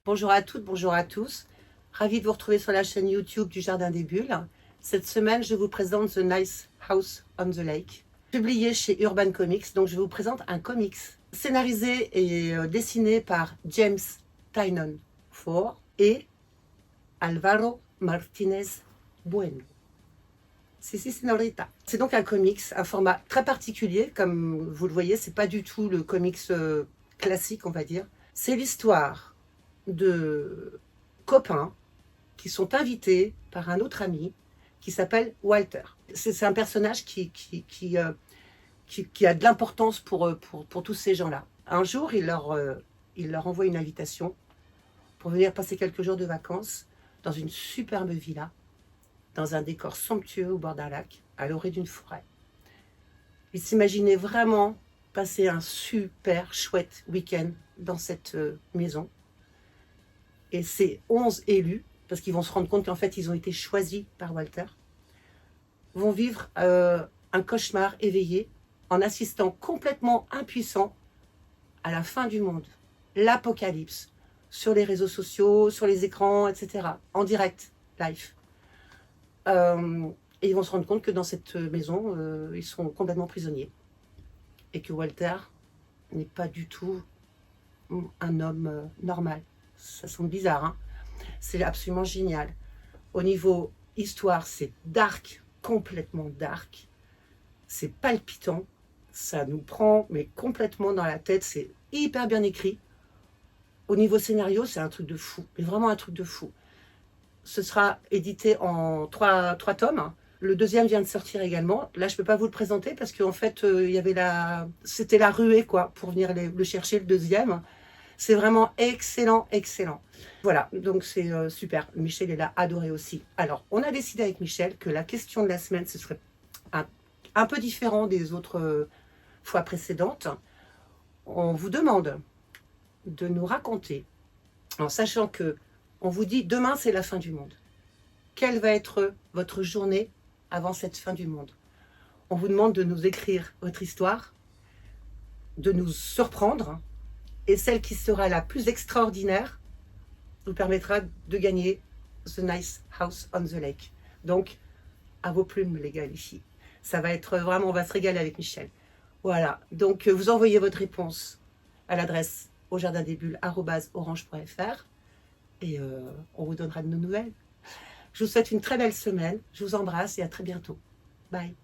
Bonjour à toutes, bonjour à tous. Ravi de vous retrouver sur la chaîne YouTube du Jardin des Bulles. Cette semaine, je vous présente The Nice House on the Lake, publié chez Urban Comics. Donc, je vous présente un comics scénarisé et dessiné par James Tynion Ford et Alvaro Martinez Bueno. Si, señorita. C'est donc un comics, un format très particulier. Comme vous le voyez, c'est pas du tout le comics classique, on va dire. C'est l'histoire de copains qui sont invités par un autre ami qui s'appelle Walter. C'est un personnage qui a de l'importance pour tous ces gens-là. Un jour, il leur envoie une invitation pour venir passer quelques jours de vacances dans une superbe villa, dans un décor somptueux au bord d'un lac, à l'orée d'une forêt. Ils s'imaginaient vraiment passer un super chouette week-end dans cette maison. Et ces 11 élus, parce qu'ils vont se rendre compte qu'en fait, ils ont été choisis par Walter, vont vivre un cauchemar éveillé en assistant complètement impuissants à la fin du monde, l'apocalypse, sur les réseaux sociaux, sur les écrans, etc., en direct, live. Et ils vont se rendre compte que dans cette maison, ils sont complètement prisonniers. Et que Walter n'est pas du tout un homme normal. Ça sonne bizarre, hein. C'est absolument génial. Au niveau histoire, c'est dark, complètement dark. C'est palpitant. Ça nous prend mais complètement dans la tête. C'est hyper bien écrit. Au niveau scénario, c'est un truc de fou. Mais vraiment un truc de fou. Ce sera édité en 3 tomes. Le deuxième vient de sortir également. Là, je ne peux pas vous le présenter parce qu'en fait, c'était la ruée quoi, pour venir le chercher, le deuxième. C'est vraiment excellent, excellent. Voilà, donc c'est super. Michel, elle a adoré aussi. Alors, on a décidé avec Michel que la question de la semaine, ce serait un peu différent des autres fois précédentes. On vous demande de nous raconter, en sachant que on vous dit demain c'est la fin du monde. Quelle va être votre journée avant cette fin du monde? On vous demande de nous écrire votre histoire, de nous surprendre, et celle qui sera la plus extraordinaire vous permettra de gagner The Nice House on the Lake. Donc, à vos plumes, les gars, les filles. Ça va être vraiment, on va se régaler avec Michel. Voilà, donc vous envoyez votre réponse à l'adresse aujardindesbulles@orange.fr et on vous donnera de nos nouvelles. Je vous souhaite une très belle semaine. Je vous embrasse et à très bientôt. Bye.